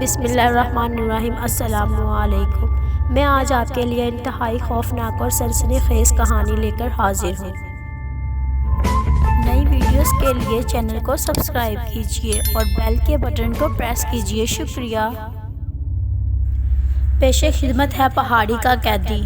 بسم اللہ الرحمن الرحیم۔ السلام علیکم۔ میں آج آپ کے لیے انتہائی خوفناک اور سنسنی خیز کہانی لے کر حاضر ہوں۔ نئی ویڈیوز کے لیے چینل کو سبسکرائب کیجیے اور بیل کے بٹن کو پریس کیجیے۔ شکریہ۔ پیش خدمت ہے پہاڑی کا قیدی۔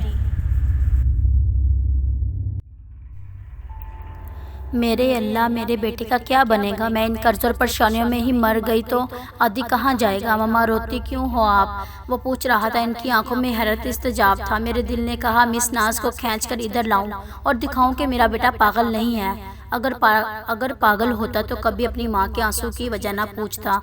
میرے اللہ، میرے بیٹے کا کیا بنے گا؟ میں ان قرض اور پریشانیوں میں ہی مر گئی تو عادی کہاں جائے گا؟ ماما روتی کیوں ہو آپ؟ وہ پوچھ رہا تھا۔ ان کی آنکھوں میں حیرت استعجاب تھا۔ میرے دل نے کہا مس ناز کو کھینچ کر ادھر لاؤں اور دکھاؤں کہ میرا بیٹا پاگل نہیں ہے۔ اگر پاگل ہوتا تو کبھی اپنی ماں کے آنسو کی وجہ نہ پوچھتا۔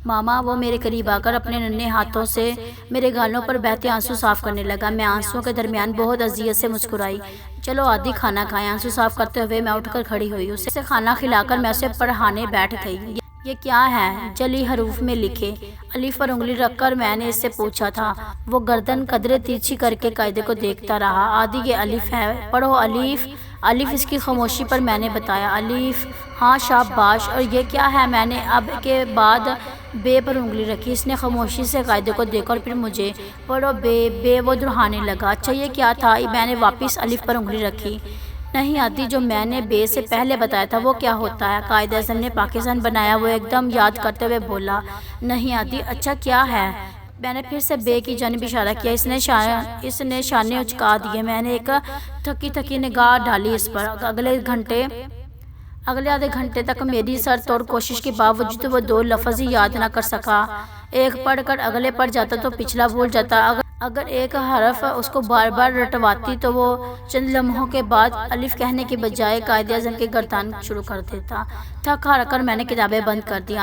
ماما، وہ میرے قریب آ کر اپنے ننھے ہاتھوں سے میرے گالوں پر بہتے آنسو صاف کرنے لگا۔ میں آنسوؤں کے درمیان بہت اذیت سے مسکرائی۔ چلو عادی کھانا کھائیں۔ آنسو صاف کرتے ہوئے میں اٹھ کر کھڑی ہوئی۔ اسے کھانا کھلا کر میں اسے پڑھانے بیٹھ گئی۔ یہ کیا ہے؟ جلی حروف میں لکھے۔ الف پر انگلی رکھ کر میں نے اس سے پوچھا تھا۔ وہ گردن قدرے ترچھی کر کے قاعدے کو دیکھتا رہا۔ عادی، یہ الف ہے، پڑھو الف۔ الف اس کی خاموشی پر میں نے بتایا۔ الف، ہاں شاباش۔ اور یہ کیا ہے؟ میں نے اب کے بعد بے پر انگلی رکھی۔ اس نے خاموشی سے قاعدے کو دیکھا اور پھر مجھے۔ پڑھو بے۔ بے وہ دہرانے لگا۔ اچھا یہ کیا تھا؟ میں نے واپس الف پر انگلی رکھی۔ نہیں عادی، جو میں نے بے سے پہلے بتایا تھا وہ کیا ہوتا ہے؟ قائد اعظم نے پاکستان بنایا، وہ ایک دم یاد کرتے ہوئے بولا۔ نہیں عادی۔ اچھا کیا ہے؟ میں نے پھر سے بے کی جانب اشارہ کیا۔ اس نے شانے اچکا دیے۔ میں نے ایک تھکی نگاہ ڈالی اس پر۔ اگلے آدھے گھنٹے تک میری سر توڑ کوشش کے باوجود وہ دو لفظ ہی یاد نہ کر سکا۔ ایک پڑھ کر اگلے پڑھ جاتا تو پچھلا بھول جاتا۔ اگر ایک حرف اس کو بار بار رٹواتی تو وہ چند لمحوں کے بعد الف کہنے کے بجائے قائد اعظم کے گردان شروع کر دیتا۔ تھک ہار کر میں نے کتابیں بند کر دیں۔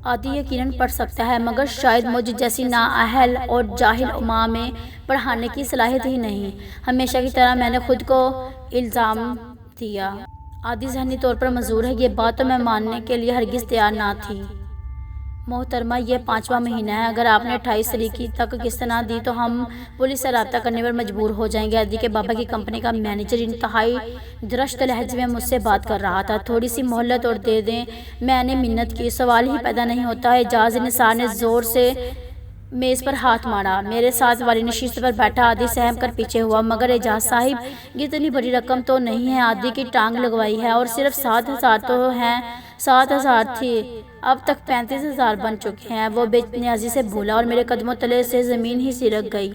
عادی یقیناً پڑھ سکتا ہے، مگر شاید مجھ جیسی نااہل اور جاہل ماں میں پڑھانے کی صلاحیت ہی نہیں۔ ہمیشہ کی طرح میں نے خود کو الزام دیا۔ عادی ذہنی طور پر معذور ہے، یہ بات تو میں ماننے کے لیے ہرگز تیار نہ تھی۔ محترمہ، یہ 5واں مہینہ ہے۔ اگر آپ نے 28 تاریخ تک قسط نہ دی تو ہم پولیس سے رابطہ کرنے پر مجبور ہو جائیں گے۔ عادی کے بابا کی کمپنی کا مینیجر انتہائی درشت لہجے میں مجھ سے بات کر رہا تھا۔ تھوڑی سی مہلت اور دے دیں، میں نے منت کی۔ سوال ہی پیدا نہیں ہوتا۔ اعجاز نثار نے زور سے میز پر ہاتھ مارا۔ میرے ساتھ والی نشست پر بیٹھا عادی سہم کر پیچھے ہوا۔ مگر اعجاز صاحب، یہ اتنی بڑی رقم تو نہیں ہے۔ عادی کی ٹانگ لگوائی ہے اور صرف 7,000 تو ہیں۔ 7,000 تھی، اب تک 35,000 بن چکے ہیں، وہ بے نیازی سے بولا اور میرے قدموں تلے سے زمین ہی سرک گئی۔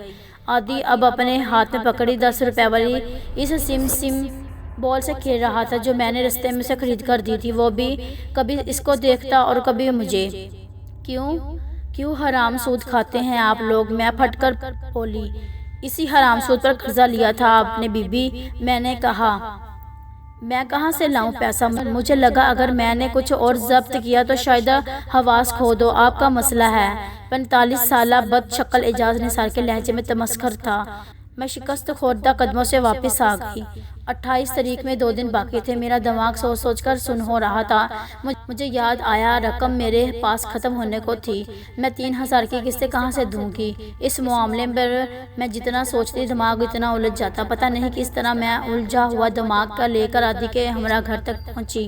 عادی اب اپنے ہاتھ میں پکڑی 10 روپے والی اس سم بال سے کھیل رہا تھا جو میں نے رستے میں سے خرید کر دی تھی۔ وہ بھی کبھی اس کو دیکھتا اور کبھی مجھے۔ کیوں حرام سود کھاتے ہیں آپ لوگ؟ میں پھٹ کر بولی۔ اسی حرام سود پر قرضہ لیا تھا آپ نے بی بی، میں نے کہا۔ میں کہاں سے لاؤں پیسہ؟ مجھے لگا اگر میں نے کچھ اور ضبط کیا تو شاید حواس کھو دو۔ آپ کا مسئلہ ہے۔ 45 سالہ بد شکل اعجاز نثار کے لہجے میں تمسخر تھا۔ میں شکست خوردہ قدموں سے واپس آ گئی۔ 28 تاریخ میں 2 دن باقی تھے۔ میرا دماغ سوچ کر سن ہو رہا تھا۔ مجھے یاد آیا رقم میرے پاس ختم ہونے کو تھی۔ میں 3,000 کی قسطیں کہاں سے دوں گی؟ اس معاملے پر میں جتنا سوچتی دماغ اتنا الجھ جاتا۔ پتہ نہیں کس طرح میں الجھا ہوا دماغ کا لے کر عادی کے ہمراہ گھر تک پہنچی۔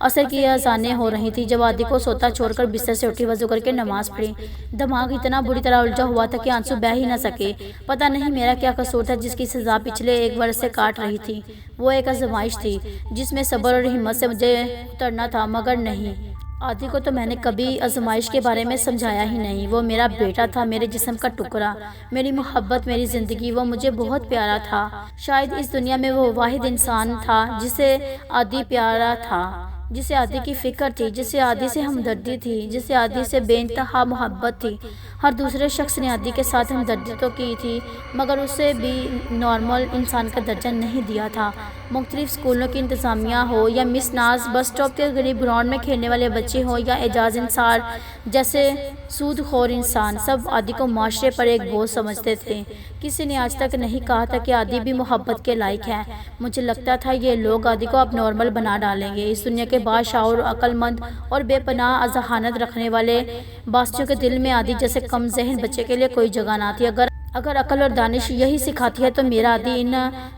عصر کی اذانیں ہو رہی تھیں جب عادی کو سوتا چھوڑ کر بستر سے اٹھی، وضو کر کے نماز پڑھی۔ دماغ اتنا بری طرح الجھا ہوا تھا کہ آنسو بہہ ہی نہ سکے۔ پتہ نہیں میرا کیا قصور تھا جس کی سزا پچھلے 1 برس سے کاٹ رہی تھی۔ وہ ایک آزمائش تھی جس میں صبر اور ہمت سے مجھے اترنا تھا، مگر نہیں۔ عادی کو تو میں نے کبھی آزمائش کے بارے میں سمجھایا ہی نہیں۔ وہ میرا بیٹا تھا، میرے جسم کا ٹکڑا، میری محبت، میری زندگی۔ وہ مجھے بہت پیارا تھا۔ شاید اس دنیا میں وہ واحد انسان تھا جسے عادی پیارا تھا، جسے عادی کی فکر تھی، جسے عادی سے ہمدردی تھی، جسے عادی سے بے انتہا محبت تھی۔ ہر دوسرے شخص نے عادی کے ساتھ ہمدردی تو کی تھی، مگر اسے بھی نارمل انسان کا درجہ نہیں دیا تھا۔ مختلف اسکولوں کی انتظامیہ ہو یا مس ناز، بس اسٹاپ کے قریب گراؤنڈ میں کھیلنے والے بچے ہوں یا اعجاز نثار جیسے سود خور انسان، سب عادی کو معاشرے پر ایک بوجھ سمجھتے تھے۔ کسی نے آج تک نہیں کہا تھا کہ عادی بھی محبت کے لائق ہے۔ مجھے لگتا تھا یہ لوگ عادی کو اب نارمل بنا ڈالیں گے۔ اس دنیا کے باشعور، عقل مند اور بے پناہ ذہانت رکھنے والے باسطیوں کے دل میں عادی جیسے کم ذہن بچے کے لیے کوئی جگہ نہ تھی۔ اگر عقل اور دانش یہی سکھاتی ہے تو میرا عادی ان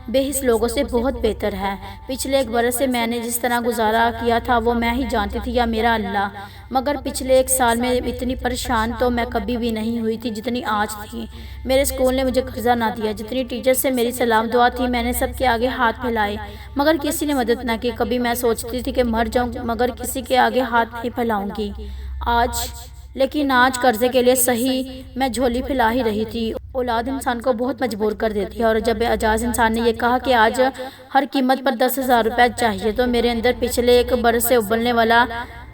بے حس لوگوں سے بہت بہتر ہے۔ پچھلے 1 برس سے میں نے جس طرح گزارا کیا تھا وہ میں ہی جانتی تھی یا میرا اللہ۔ مگر پچھلے 1 سال میں اتنی پریشان تو میں کبھی بھی نہیں ہوئی تھی جتنی آج تھی۔ میرے اسکول نے مجھے قرضہ نہ دیا، جتنی ٹیچر سے میری سلام دعا تھی میں نے سب کے آگے ہاتھ پھیلائے مگر کسی نے مدد نہ کی۔ کبھی میں سوچتی تھی کہ مر جاؤں مگر کسی کے آگے ہاتھ نہیں پھیلاؤں گی۔ لیکن آج قرضے کے لیے صحیح میں جھولی پھیلا ہی رہی تھی۔ اولاد انسان کو بہت مجبور کر دیتی ہے، اور جب اعجاز انسان نے یہ کہا کہ آج ہر قیمت پر 10,000 روپے چاہیے تو میرے اندر پچھلے 1 برس سے ابلنے والا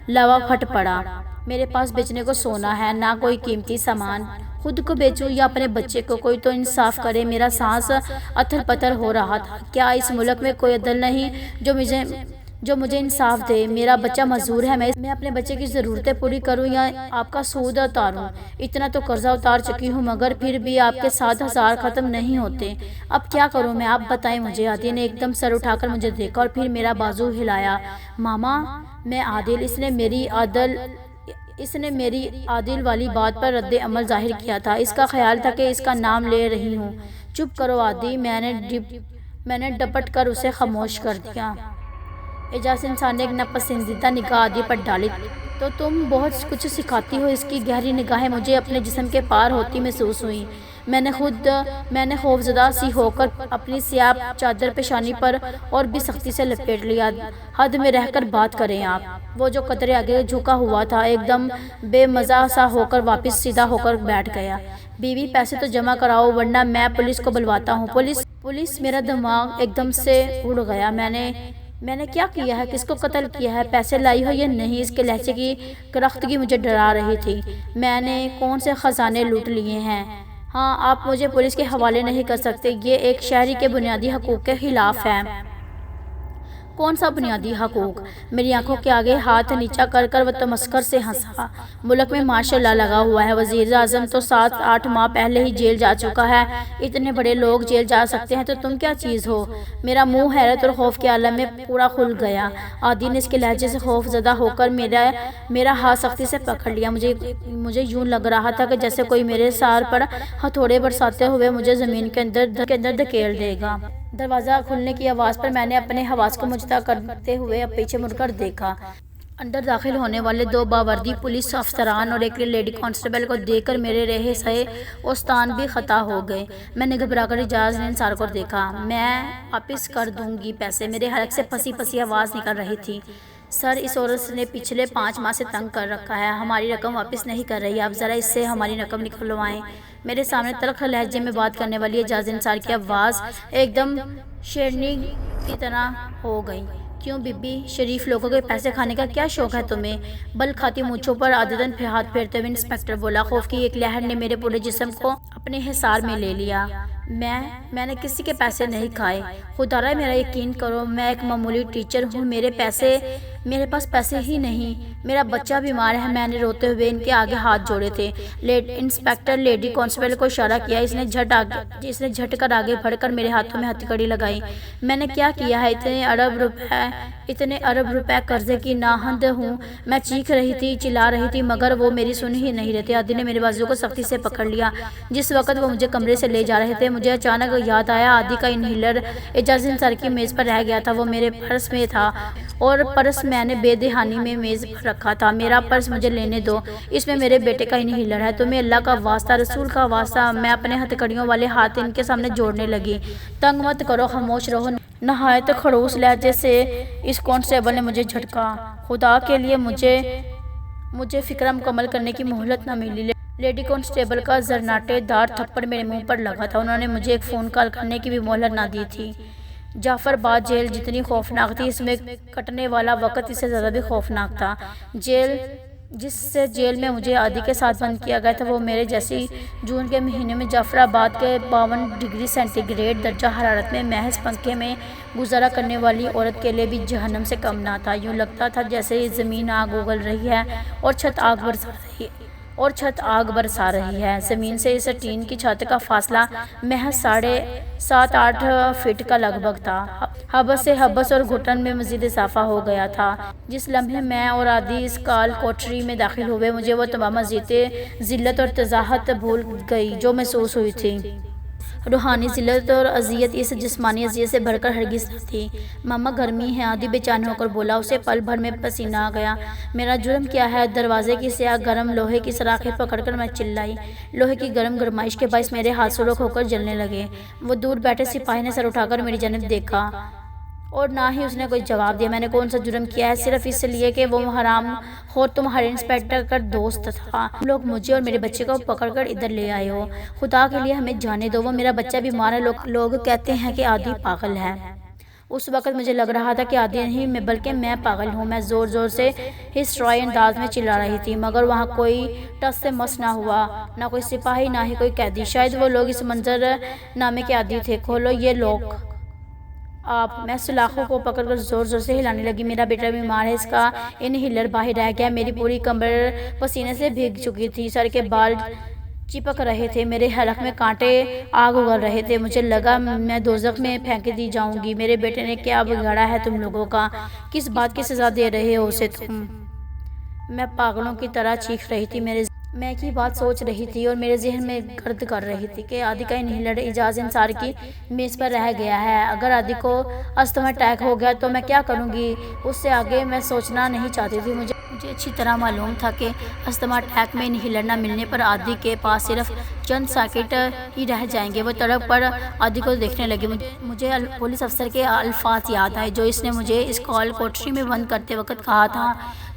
لاوا پھٹ پڑا۔ میرے پاس بیچنے کو سونا ہے، نہ کوئی قیمتی سامان۔ خود کو بیچوں یا اپنے بچے کو، کوئی تو انصاف کرے۔ میرا سانس اتھر پتھر ہو رہا تھا۔ کیا اس ملک میں کوئی عدل نہیں جو مجھے انصاف دے؟ میرا بچہ معذور ہے، میں اپنے بچے کی ضرورتیں پوری کروں یا آپ کا سود اتاروں؟ اتنا تو قرضہ اتار چکی ہوں مگر پھر بھی آپ کے 7,000 ختم نہیں ہوتے۔ اب کیا کروں میں؟ آپ بتائیں مجھے۔ عادل نے ایک دم سر اٹھا کر مجھے دیکھا اور پھر میرا بازو ہلایا۔ ماما، میں عادل۔ اس نے میری عادل والی بات پر رد عمل ظاہر کیا تھا۔ اس کا خیال تھا کہ اس کا نام لے رہی ہوں۔ چپ کرو عادل، میں نے ڈپٹ کر اسے خاموش کر دیا۔ اعجاز انسان نے ایک ناپسندیدہ نگاہ عادل پر ڈالی۔ تو تم بہت کچھ سکھاتی ہو۔ اس کی گہری نگاہیں مجھے اپنے جسم کے پار ہوتی محسوس ہوئیں۔ میں نے خوفزدہ سی ہو کر اپنی سیاہ چادر پیشانی پر اور بھی سختی سے لپیٹ لیا۔ حد میں رہ کر بات کریں آپ۔ وہ جو قدرے آگے جھکا ہوا تھا ایک دم بے مزہ سا ہو کر واپس سیدھا ہو کر بیٹھ گیا۔ بیوی، پیسے تو جمع کراؤ ورنہ میں پولیس کو بلواتا ہوں۔ پولیس؟ میرا دماغ ایک دم سے اڑ گیا۔ میں نے کیا کیا ہے؟ کس کو قتل کیا ہے؟ پیسے لائی ہو یا نہیں؟ اس کے لہجے کی کرختگی مجھے ڈرا رہی تھی۔ میں نے کون سے خزانے لوٹ لیے ہیں؟ ہاں، آپ مجھے پولیس کے حوالے نہیں کر سکتے، یہ ایک شہری کے بنیادی حقوق کے خلاف ہے۔ کون سا بنیادی حقوق؟ میری آنکھوں کے آگے ہاتھ نیچا کر کر وہ تمسخر سے ہنسا۔ ملک میں مارشل لا لگا ہوا ہے، وزیر اعظم تو 7-8 ماہ پہلے ہی جیل جا چکا ہے۔ اتنے بڑے لوگ جیل جا سکتے ہیں تو تم کیا چیز ہو؟ میرا منہ حیرت اور خوف کے عالم میں پورا کھل گیا۔ عادل نے اس کے لہجے سے خوف زدہ ہو کر میرا ہاتھ سختی سے پکڑ لیا۔ مجھے یوں لگ رہا تھا کہ جیسے کوئی میرے سار پر ہتھوڑے برساتے ہوئے مجھے زمین کے اندر دھکیل دے گا۔ دروازہ کھلنے کی آواز پر میں نے اپنے حواس کو مجتمع کرتے ہوئے پیچھے مڑ کر دیکھا۔ اندر داخل ہونے والے 2 باوردی پولیس افسران اور ایک لیڈی کانسٹیبل کو دیکھ کر میرے رہے سہے اوستان بھی خطا ہو گئے۔ میں نے گھبرا کر اعجاز انصار کو دیکھا۔ میں واپس کر دوں گی پیسے، میرے حلق سے پھنسی پھنسی آواز نکل رہی تھی۔ سر، اس عورت نے پچھلے 5 ماہ سے تنگ کر رکھا ہے، ہماری رقم واپس نہیں کر رہی، آپ ذرا اس سے ہماری رقم نکلوائیں۔ میرے سامنے تلخ لہجے میں بات کرنے والی اعجاز انصار کی آواز ایک دم شیرنی کی طرح ہو گئی۔ کیوں بی بی، شریف لوگوں کے پیسے کھانے کا کیا شوق ہے تمہیں؟ بل کھاتی مونچھوں پر عادتاً ہاتھ پھیرتے ہوئے انسپکٹر بولا۔ خوف کی ایک لہر نے میرے پورے جسم کو اپنے حصار میں لے لیا۔ میں نے کسی کے پیسے نہیں کھائے، خدا را میرا یقین کرو، میں ایک معمولی ٹیچر ہوں، میرے پاس پیسے ہی نہیں، میرا بچہ بیمار ہے۔ میں نے روتے ہوئے ان کے آگے ہاتھ جوڑے تھے۔ انسپکٹر لیڈی کانسٹیبل کو اشارہ کیا، اس نے جھٹ کر آگے بڑھ کر میرے ہاتھوں میں ہتھکڑی لگائی۔ میں نے کیا کیا ہے؟ اتنے ارب روپے قرضے کی ناہند ہوں۔ میں چیخ رہی تھی، چلا رہی تھی مگر وہ میری سن ہی نہیں رہے تھے۔ عادل نے میرے بازو کو سختی سے پکڑ لیا۔ جس وقت وہ مجھے کمرے سے لے جا رہے تھے مجھے اچانک یاد آیا عادل کا انہیلر اعجاز انصار کی میز پر رہ گیا تھا، وہ میرے پرس میں تھا اور پرس میں نے بے دہانی میں میز پر رکھا تھا۔ میرا پرس مجھے لینے دو، اس میں میرے بیٹے کا انہیلر ہے، تمہیں اللہ کا واسطہ، رسول کا واسطہ۔ میں اپنے ہتھکڑیوں والے ہاتھ ان کے سامنے جوڑنے لگی۔ تنگ مت کرو، خاموش رہو۔ نہایت خڑوس لہجے سے اس کانسٹیبل نے مجھے جھٹکا۔ خدا کے لیے مجھے فکرہ مکمل کرنے کی مہلت نہ ملی۔ لیڈی کانسٹیبل کا زرناٹے دار تھپڑ میرے منہ پر لگا تھا۔ انہوں نے مجھے ایک فون کال کرنے کی بھی مہلت نہ دی تھی۔ جعفر آباد جیل جتنی خوفناک تھی، اس میں کٹنے والا وقت اس سے زیادہ بھی خوفناک تھا۔ جیل میں مجھے عادل کے ساتھ بند کیا گیا تھا، وہ میرے جیسی جون کے مہینے میں جعفر آباد کے 52 ڈگری سینٹی گریڈ درجہ حرارت میں محض پنکھے میں گزارا کرنے والی عورت کے لیے بھی جہنم سے کم نہ تھا۔ یوں لگتا تھا جیسے یہ زمین آگ اگل رہی ہے اور چھت آگ برسا رہی ہے۔ زمین سے اس ٹین کی چھت کا فاصلہ محض 7-8 فٹ کا لگ بھگ تھا۔ حبس سے حبس اور گھٹن میں مزید اضافہ ہو گیا تھا۔ جس لمحے میں اور عادل اس کال کوٹری میں داخل ہوئے مجھے وہ تمام ذلت اور تضاحت بھول گئی جو محسوس ہوئی تھی۔ روحانی ذلت اور اذیت اس جسمانی اذیت سے بڑھ کر ہرگز نہ تھی۔ ماما گرمی ہے، عادی بے چین ہو کر بولا۔ اسے پل بھر میں پسینہ آ گیا۔ میرا جرم کیا ہے؟ دروازے کی سیاہ گرم لوہے کی سراخیں پکڑ کر میں چلائی۔ لوہے کی گرم گرمائش کے باعث میرے ہاتھ سرخ ہو کر جلنے لگے۔ وہ دور بیٹھے سپاہی نے سر اٹھا کر میری جانب دیکھا اور نہ ہی اس نے کوئی جواب دیا۔ میں نے کون سا جرم کیا ہے؟ صرف اس لیے کہ وہ حرام خور تمہارے انسپکٹر کا دوست تھا۔ تم لوگ مجھے اور میرے بچے کو پکڑ کر ادھر لے آئے ہو۔ خدا کے لیے ہمیں جانے دو، وہ میرا بچہ بیمار ہے۔ لوگ کہتے ہیں کہ عادی پاگل ہے۔ اس وقت مجھے لگ رہا تھا کہ عادی نہیں بلکہ میں پاگل ہوں۔ میں زور زور سے ہسٹرائی انداز میں چلا رہی تھی، مگر وہاں کوئی ٹس سے مس نہ ہوا، نہ کوئی سپاہی نہ ہی کوئی قیدی۔ شاید وہ لوگ اس منظر نامے کے عادی تھے۔ کھولو یہ لوک آپ۔ میں سلاخوں کو پکڑ کر زور زور سے ہلانے لگی۔ میرا بیٹا بیمار ہے، اس کا انہیلر باہر رہ گیا۔ میری پوری کمر پسینے سے بھیگ چکی تھی، سر کے بال چپک رہے تھے، میرے حلق میں کانٹے آگ اگل رہے تھے۔ مجھے لگا میں دوزخ میں پھینک دی جاؤں گی۔ میرے بیٹے نے کیا بگاڑا ہے تم لوگوں کا؟ کس بات کی سزا دے رہے ہو اسے تم؟ میں پاگلوں کی طرح چیخ رہی تھی۔ میں ایک ہی بات سوچ رہی تھی اور میرے ذہن میں گرد کر رہی تھی کہ عادی کا انہیلر اعجاز انصار کی میز پر رہ گیا ہے۔ اگر عادی کو استھما اٹیک ہو گیا تو میں کیا کروں گی؟ اس سے آگے میں سوچنا نہیں چاہتی تھی۔ مجھے اچھی طرح معلوم تھا کہ استھما اٹیک میں انہیلر نہ ملنے پر عادی کے پاس صرف چند سیکنڈ ہی رہ جائیں گے۔ وہ تڑپ پڑ عادی کو دیکھنے لگی۔ مجھے پولیس افسر کے الفاظ یاد آئے جو اس نے مجھے اس کال کوٹری میں بند کرتے وقت کہا تھا،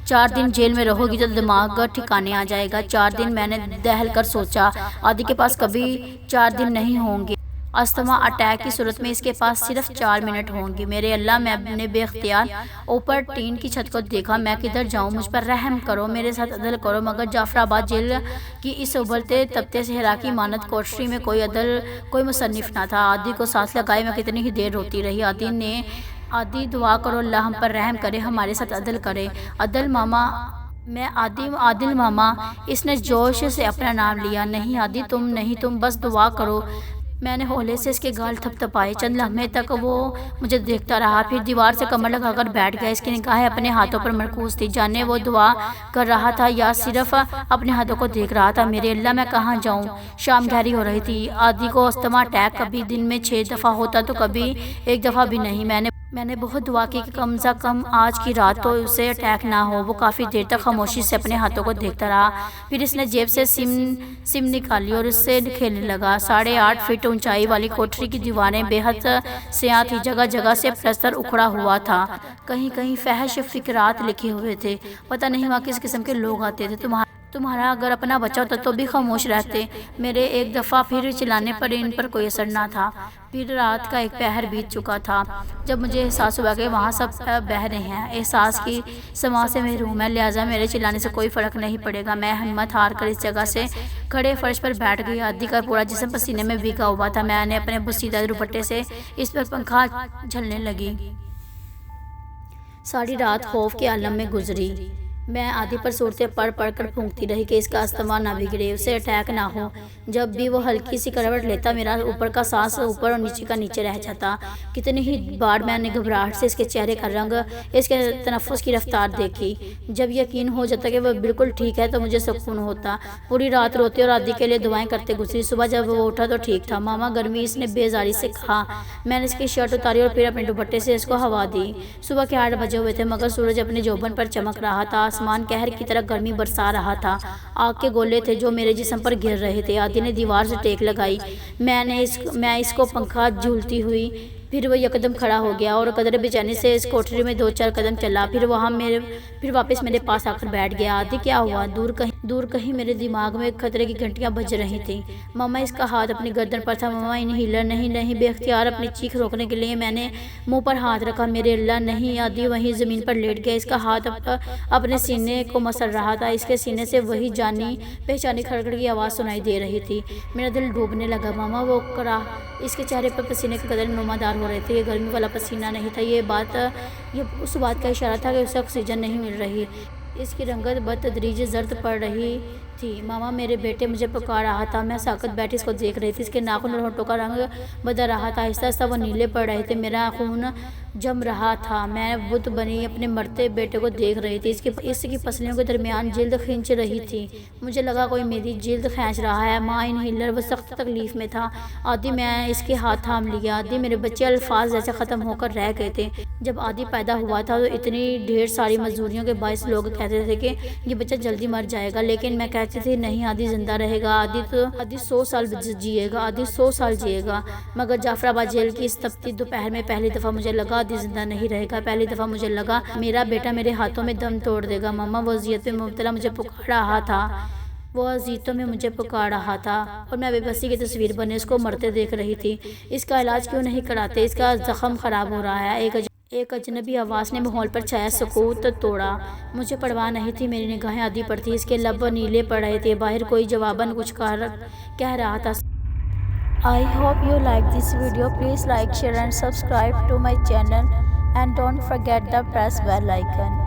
4 دن جیل میں رہو گی تو دماغ ٹھکانے آ جائے گا۔ 4 دن میں نے دہل کر سوچا، عادی کے پاس کبھی 4 دن نہیں ہوں گے۔ استھما اٹیک کی صورت میں اس کے پاس صرف 4 منٹ ہوں گے۔ میرے اللہ، میں نے بے اختیار اوپر ٹین کی چھت کو دیکھا۔ میں کدھر جاؤں؟ مجھ پر رحم کرو، میرے ساتھ عدل کرو۔ مگر جعفر آباد جیل کی اس ابلتے تپتے صحرا کی مانند کوٹری میں کوئی عدل، کوئی مصنف نہ تھا۔ عادی کو سانس لگائے میں کتنی ہی دیر روتی رہی۔ عادی دعا کرو اللہ ہم پر رحم کرے، ہمارے ساتھ عدل کرے۔ عدل ماما، میں عادل ماما۔ اس نے جوش سے اپنا نام لیا۔ نہیں عادی، تم بس دعا کرو۔ میں نے ہولے سے اس کے گال تھپ تھپائے۔ چند لمحے تک وہ مجھے دیکھتا رہا، پھر دیوار سے کمر لگا کر بیٹھ گیا۔ اس کی نگاہیں اپنے ہاتھوں پر مرکوز تھی، جانے وہ دعا کر رہا تھا یا صرف اپنے ہاتھوں کو دیکھ رہا تھا۔ میرے اللہ، میں کہاں جاؤں؟ شام گہری ہو رہی تھی۔ عادی کو استھما اٹیک کبھی دن میں 6 دفعہ ہوتا تو کبھی 1 دفعہ بھی نہیں۔ میں نے بہت دعا کی کہ کم از کم آج کی رات تو اسے اٹیک نہ ہو۔ وہ کافی دیر تک خاموشی سے اپنے ہاتھوں کو دیکھتا رہا، پھر اس نے جیب سے سم نکالی اور اس سے کھیلنے لگا۔ 8.5 فٹ اونچائی والی کوٹری کی دیواریں بے حد سیاہ تھی، جگہ جگہ سے پلستر اکھڑا ہوا تھا، کہیں کہیں فحش فقرات لکھے ہوئے تھے۔ پتہ نہیں وہاں کس قسم کے لوگ آتے تھے۔ تمہارا اگر اپنا بچہ ہوتا تو بھی خاموش رہتے۔ میرے ایک دفعہ پھر چلانے پر ان پر کوئی اثر نہ تھا۔ پھر رات کا 1 پہر بیت چکا تھا جب مجھے احساس ہوا کہ وہاں سب بہہ رہے ہیں۔ احساس کی سماع سے محروم ہے، لہٰذا میرے چلانے سے کوئی فرق نہیں پڑے گا۔ میں ہمت ہار کر اس جگہ سے کھڑے فرش پر بیٹھ گئی۔ عادی کا پورا جسم پسینے میں بھیگا ہوا تھا۔ میں نے اپنے بوسیدہ دوپٹے سے اس پر پنکھا جھلنے لگی۔ ساری رات خوف کے عالم میں گزری۔ میں عادی پر صورتیں پڑھ کر پھونکتی رہی کہ اس کا استھما نہ بگڑے، اسے اٹیک نہ ہو۔ جب بھی وہ ہلکی سی کروٹ لیتا، میرا اوپر کا سانس اوپر اور نیچے کا نیچے رہ جاتا۔ کتنی ہی بار میں نے گھبراہٹ سے اس کے چہرے کا رنگ، اس کے تنفس کی رفتار دیکھی۔ جب یقین ہو جاتا کہ وہ بالکل ٹھیک ہے تو مجھے سکون ہوتا۔ پوری رات روتے اور عادی کے لیے دعائیں کرتے گزری۔ صبح جب وہ اٹھا تو ٹھیک تھا۔ ماما گرمی، اس نے بیزاری سے کہا۔ میں نے اس کی شرٹ اتاری اور پھر اپنے دوپٹے سے اس کو ہوا دی۔ صبح کے 8 بجے ہوئے تھے، مگر سورج اپنے جوبن پر چمک رہا تھا۔ آسمان قہر کی طرح گرمی برسا رہا تھا۔ آگ کے گولے تھے جو میرے جسم پر گر رہے تھے۔ عادی نے دیوار سے ٹیک لگائی۔ میں اس کو پنکھا جھولتی ہوئی۔ پھر وہ یکدم کھڑا ہو گیا اور قدرے بے چینی سے اس کوٹری میں 2-4 قدم چلا، پھر واپس میرے پاس آ کر بیٹھ گیا۔ عادی کیا ہوا؟ دور کہیں میرے دماغ میں خطرے کی گھنٹیاں بج رہی تھیں۔ ماما، اس کا ہاتھ اپنی گردن پر تھا۔ ماما انہیلر نہیں۔ بے اختیار اپنی چیخ روکنے کے لیے میں نے منہ پر ہاتھ رکھا۔ میرے اللہ نہیں۔ عادی وہیں زمین پر لیٹ گیا، اس کا ہاتھ اپنے سینے کو مسل رہا تھا۔ اس کے سینے سے وہی جانی پہچانی کھڑکھڑ کی آواز سنائی دے رہی تھی۔ میرا دل ڈوبنے لگا۔ ماما، وہ کرا۔ اس کے چہرے پر پسینے کے قطرے نمودار ہو رہے تھے۔ یہ گرمی والا پسینہ نہیں تھا، یہ اس بات کا اشارہ تھا کہ اسے آکسیجن نہیں مل رہی۔ اس کی رنگت بتدریج زرد پڑ رہی تھی۔ ماما میرے بیٹے مجھے پکار رہا تھا۔ میں ساکت بیٹھی اس کو دیکھ رہی تھی۔ اس کے ناخن اور ہونٹوں کا رنگ بدل رہا تھا، آہستہ آہستہ وہ نیلے پڑ رہے تھے، میرا خون جم رہا تھا۔ میں بت بنی اپنے مرتے بیٹے کو دیکھ رہی تھی، اس کی پسلیوں کے درمیان جلد کھینچ رہی تھی۔ مجھے لگا کوئی میری جلد کھینچ رہا ہے۔ ماں انہیلر، وہ سخت تکلیف میں تھا۔ آدھی میں اس کے ہاتھ تھام لیا۔ آدھی میرے بچے الفاظ جیسے ختم ہو کر رہ گئے تھے۔ جب آدھی پیدا ہوا تھا تو اتنی ڈھیر ساری مزدوریوں کے باعث لوگ کہتے تھے کہ یہ بچہ جلدی مر جائے گا، لیکن میں کہتی تھی نہیں، آدھی زندہ رہے گا، آدھی 100 سال جیے گا، آدھی 100 سال جیے گا۔ مگر جعفر آباد جیل کی اس تپتی دوپہر میں پہلی دفعہ مجھے لگا آدھی زندہ نہیں رہے گا۔ پہلی دفعہ مجھے لگا میرا بیٹا میرے ہاتھوں میں دم توڑ دے گا۔ ماما وہ اذیت میں مبتلا مجھے پکار رہا تھا، وہ اذیتوں میں مجھے پکار رہا تھا، اور میں بے بسی کی تصویر بنے اس کو مرتے دیکھ رہی تھی۔ اس کا علاج کیوں نہیں کراتے؟ اس کا زخم خراب ہو رہا ہے۔ ایک اجنبی آواز نے ماحول پر چھایا سکوت توڑا۔ مجھے پرواہ نہیں تھی، میری نگاہیں آدھی پر تھیں، اس کے لب نیلے پڑ رہے تھے، باہر کوئی جواباً کچھ کہہ رہا تھا۔ I hope you like this video. Please like, share and subscribe to my channel, and don't forget to press bell icon.